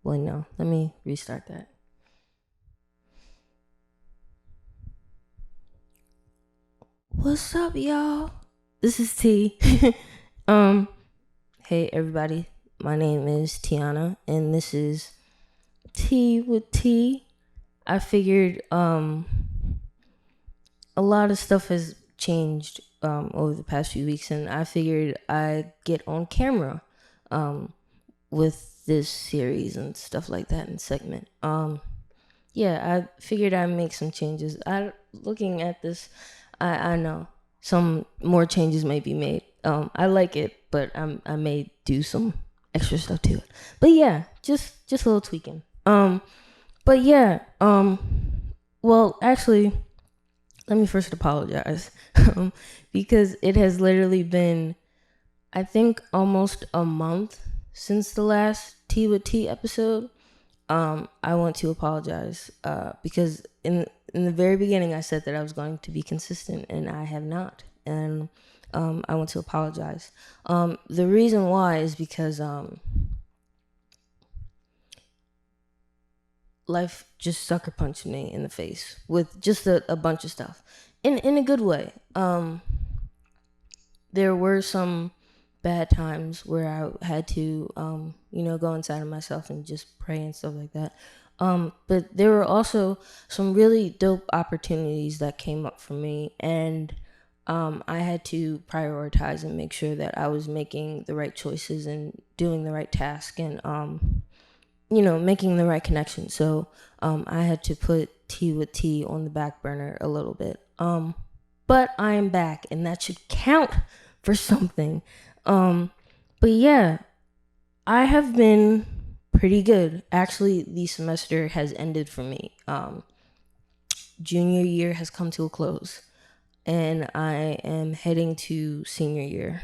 Well, no, let me restart that. What's up, y'all? This is T. Hey everybody. My name is Teyanna, and this is Tea with T. I figured a lot of stuff has changed over the past few weeks, and I figured I'd get on camera with this series and stuff like that and segment. I figured I'd make some changes. Looking at this, I know some more changes may be made. I like it, but I may do some extra stuff to it. But yeah, just a little tweaking. Well, actually, let me first apologize because it has literally been, I think, almost a month since the last Tea with Tea episode. I want to apologize because in the very beginning I said that I was going to be consistent, and I have not. And I want to apologize. The reason why is because life just sucker punched me in the face with just a bunch of stuff in a good way. There were some bad times where I had to, go inside of myself and just pray and stuff like that. But there were also some really dope opportunities that came up for me, and I had to prioritize and make sure that I was making the right choices and doing the right task and, making the right connection. So I had to put Tea with T on the back burner a little bit. But I am back, and that should count for something. But yeah, I have been pretty good. Actually, the semester has ended for me. Junior year has come to a close, and I am heading to senior year,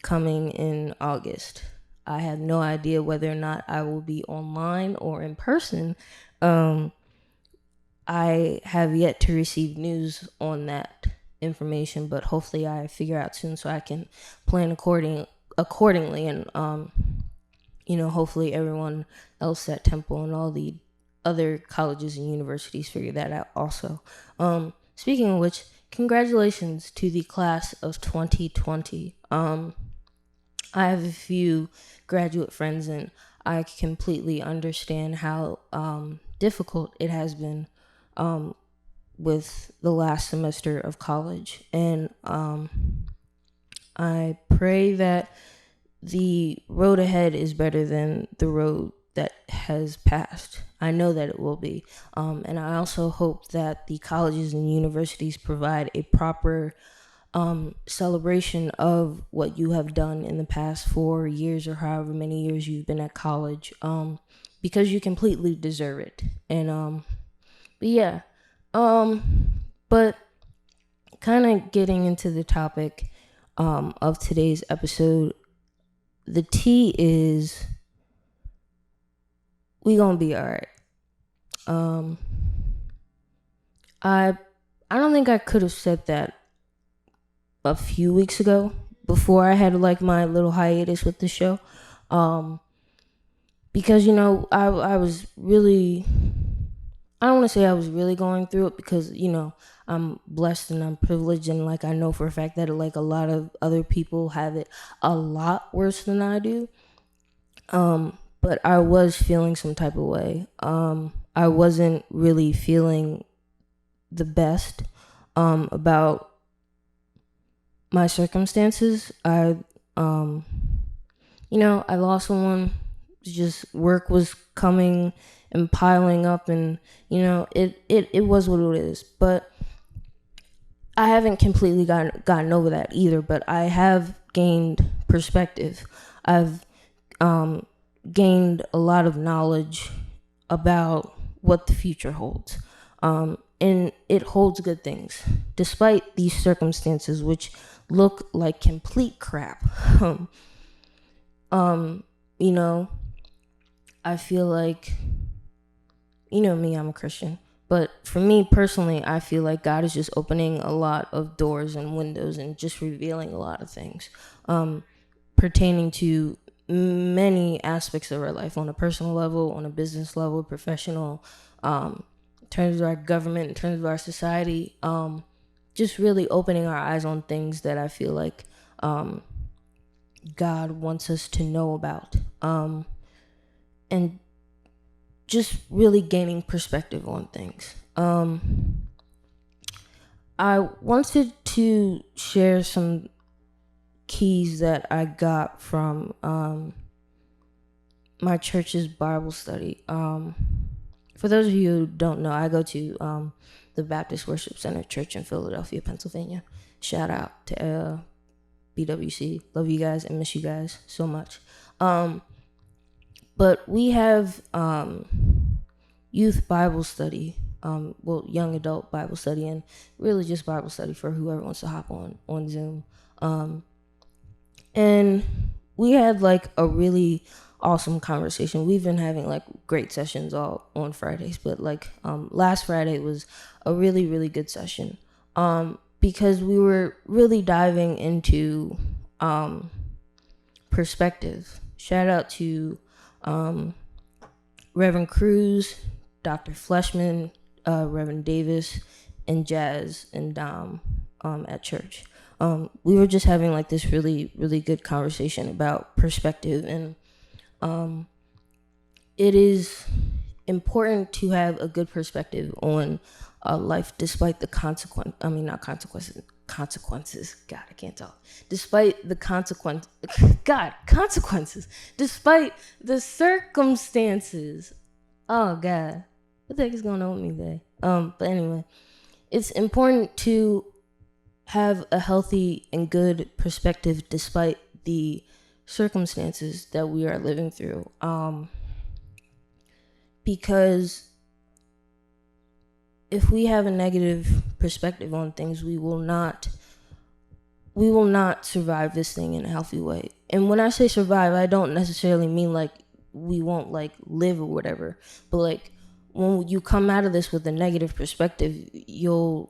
coming in August. I have no idea whether or not I will be online or in person. I have yet to receive news on that information, but hopefully I figure out soon so I can plan accordingly, and hopefully everyone else at Temple and all the other colleges and universities figure that out also. Speaking of which, congratulations to the class of 2020. I have a few graduate friends, and I completely understand how difficult it has been with the last semester of college. And I pray that the road ahead is better than the road that has passed. I know that it will be. And I also hope that the colleges and universities provide a proper celebration of what you have done in the past 4 years or however many years you've been at college, because you completely deserve it. And but kind of getting into the topic of today's episode, the T is we gonna be all right. I don't think I could have said that a few weeks ago before I had like my little hiatus with the show, because I was really, I don't want to say I was really going through it, because I'm blessed and I'm privileged, and like I know for a fact that like a lot of other people have it a lot worse than I do. But I was feeling some type of way. I wasn't really feeling the best about my circumstances. I lost someone. Just work was coming and piling up, and it was what it is. But I haven't completely gotten over that either. But I have gained perspective. I've gained a lot of knowledge about what the future holds. And it holds good things, despite these circumstances, which look like complete crap. I feel like, me, I'm a Christian. But for me personally, I feel like God is just opening a lot of doors and windows and just revealing a lot of things pertaining to many aspects of our life, on a personal level, on a business level, professional, in terms of our government, in terms of our society, just really opening our eyes on things that I feel like God wants us to know about, and just really gaining perspective on things. I wanted to share some keys that I got from my church's Bible study. For those of you who don't know, I go to the Baptist Worship Center Church in Philadelphia, Pennsylvania. Shout out to BWC. Love you guys and miss you guys so much. But we have youth Bible study, young adult Bible study, and really just Bible study for whoever wants to hop on Zoom. And we had like a really awesome conversation. We've been having like great sessions all on Fridays, but like last Friday was a really, really good session, because we were really diving into perspective. Shout out to Reverend Cruz, Dr. Fleshman, Reverend Davis, and Jazz and Dom at church. We were just having like this really, really good conversation about perspective, and it is important to have a good perspective on life despite the consequences. God, I can't talk. Despite the consequences. Despite the circumstances. Oh God, what the heck is going on with me today? But anyway, it's important to have a healthy and good perspective despite the circumstances that we are living through. Because if we have a negative perspective on things, we will not survive this thing in a healthy way. And when I say survive, I don't necessarily mean like we won't like live or whatever, but like when you come out of this with a negative perspective, you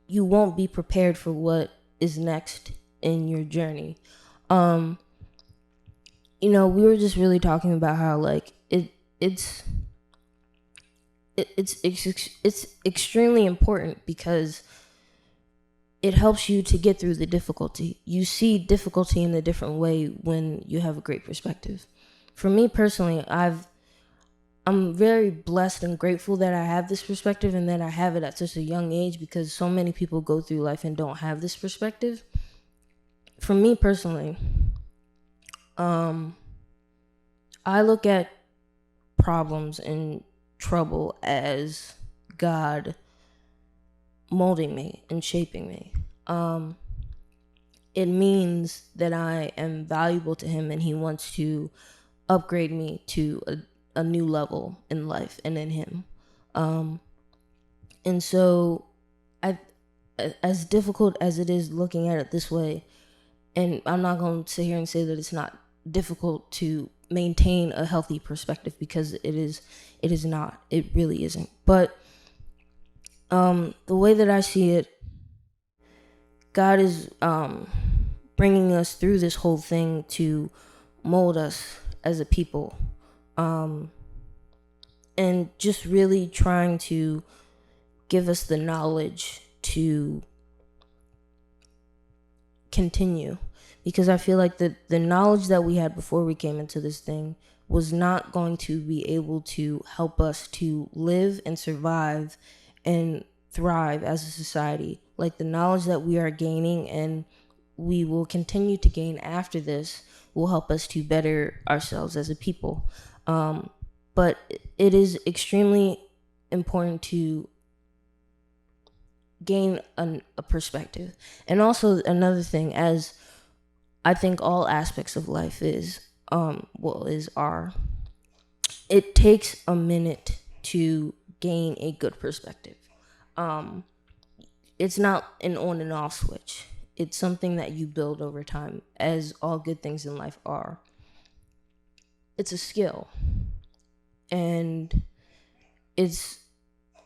won't be prepared for what is next in your journey. We were just really talking about how like it's extremely important because it helps you to get through the difficulty. You see difficulty in a different way when you have a great perspective. For me personally, I'm very blessed and grateful that I have this perspective and that I have it at such a young age, because so many people go through life and don't have this perspective. For me personally, I look at problems and trouble as God molding me and shaping me. It means that I am valuable to him and he wants to upgrade me to a new level in life and in him. And so as difficult as it is looking at it this way, and I'm not going to sit here and say that it's not difficult to maintain a healthy perspective, because it is not. It really isn't. But the way that I see it, God is bringing us through this whole thing to mold us as a people, and just really trying to give us the knowledge to continue, because I feel like the knowledge that we had before we came into this thing was not going to be able to help us to live and survive and thrive as a society. Like the knowledge that we are gaining and we will continue to gain after this will help us to better ourselves as a people. But it is extremely important to gain a perspective. And also another thing, as I think all aspects of life it takes a minute to gain a good perspective. It's not an on and off switch. It's something that you build over time, as all good things in life are. It's a skill, and it's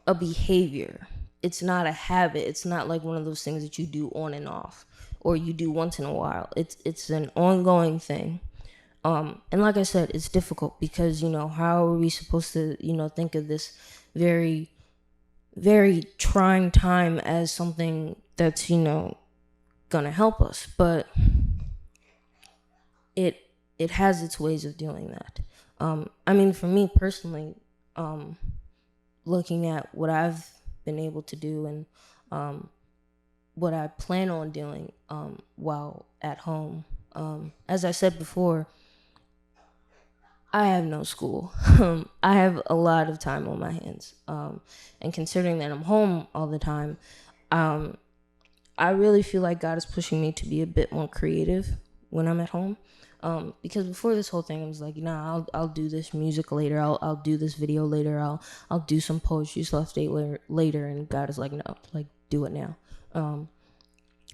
a behavior. It's not a habit. It's not like one of those things that you do on and off, or you do once in a while. It's an ongoing thing. And like I said, it's difficult because, how are we supposed to, think of this very, very trying time as something that's, gonna help us. But it has its ways of doing that. For me personally, looking at what I've been able to do and what I plan on doing while at home. As I said before, I have no school. I have a lot of time on my hands. And considering that I'm home all the time, I really feel like God is pushing me to be a bit more creative when I'm at home. Because before this whole thing, I was like, I'll do this music later. I'll do this video later. I'll do some poetry stuff later. And God is like, no, like, do it now.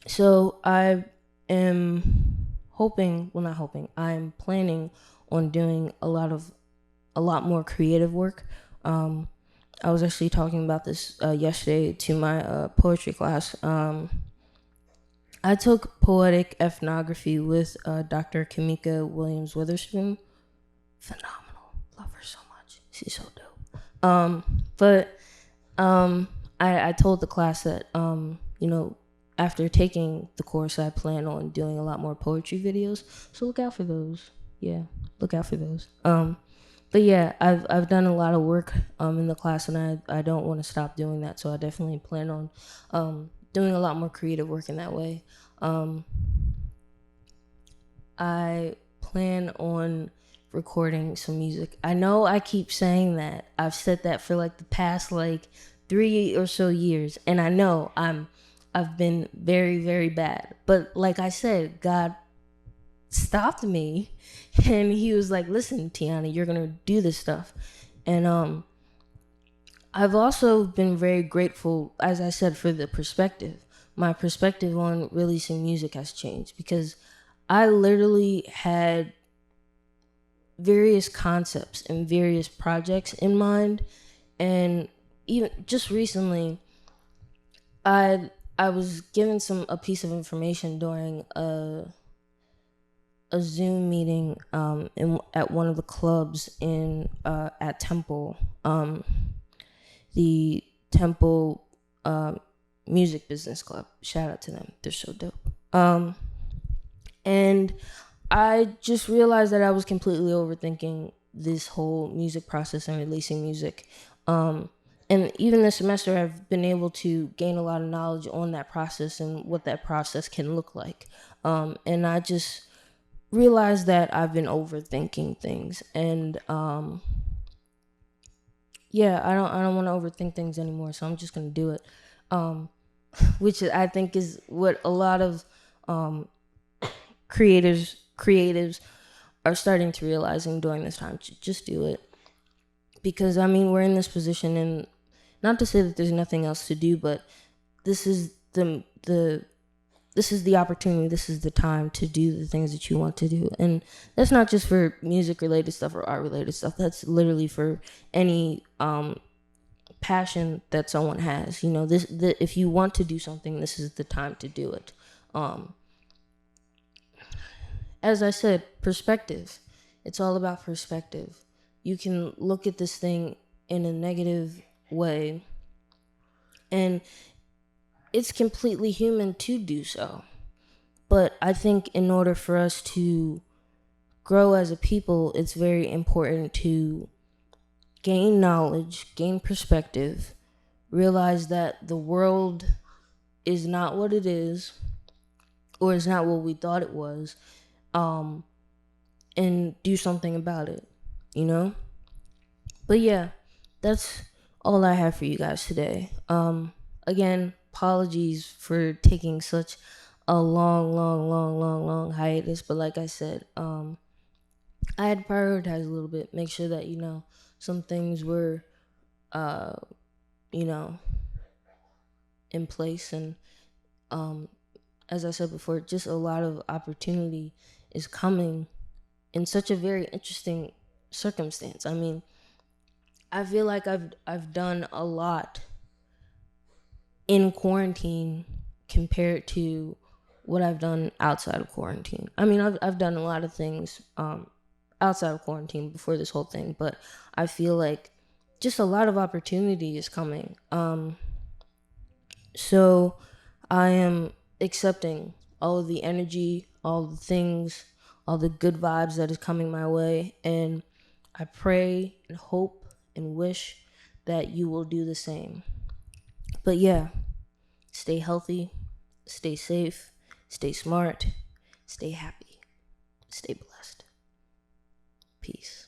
So I am I'm planning on doing a lot more creative work. I was actually talking about this yesterday to my poetry class. I took poetic ethnography with Dr. Kamika Williams Witherspoon. Phenomenal. Love her so much. She's so dope. I told the class that, after taking the course, I plan on doing a lot more poetry videos. So look out for those. Yeah, look out for those. But yeah, I've done a lot of work in the class, and I don't want to stop doing that. So I definitely plan on doing a lot more creative work in that way. I plan on recording some music. I know I keep saying that. I've said that for like the past 3 or so years, and I know I've been very, very bad. But like I said, God stopped me, and he was like, listen, Teyanna, you're gonna do this stuff. And I've also been very grateful, as I said, for the perspective. My perspective on releasing music has changed because I literally had various concepts and various projects in mind. And even just recently, I was given a piece of information during a Zoom meeting at one of the clubs at Temple, the Temple Music Business Club. Shout out to them; they're so dope. And I just realized that I was completely overthinking this whole music process and releasing music. And even this semester, I've been able to gain a lot of knowledge on that process and what that process can look like. And I just realized that I've been overthinking things, and I don't want to overthink things anymore. So I'm just gonna do it, which I think is what a lot of creatives are starting to realizing during this time. Just do it, because we're in this position, and not to say that there's nothing else to do, but this is this is the opportunity, this is the time to do the things that you want to do. And that's not just for music related stuff or art related stuff. That's literally for any passion that someone has. If you want to do something, this is the time to do it. As I said, perspective. It's all about perspective. You can look at this thing in a negative way, and it's completely human to do so. But I think in order for us to grow as a people, it's very important to gain knowledge, gain perspective, realize that the world is not what it is, or is not what we thought it was, and do something about it, But yeah, that's all I have for you guys today. Again, apologies for taking such a long hiatus, but like I said, I had to prioritize a little bit, make sure that, some things were, in place. And as I said before, just a lot of opportunity is coming in such a very interesting circumstance. I feel like I've done a lot in quarantine compared to what I've done outside of quarantine. I mean, I've done a lot of things outside of quarantine before this whole thing, but I feel like just a lot of opportunity is coming. So I am accepting all of the energy, all the things, all the good vibes that is coming my way, and I pray and hope and wish that you will do the same. But yeah, stay healthy, stay safe, stay smart, stay happy, stay blessed. Peace.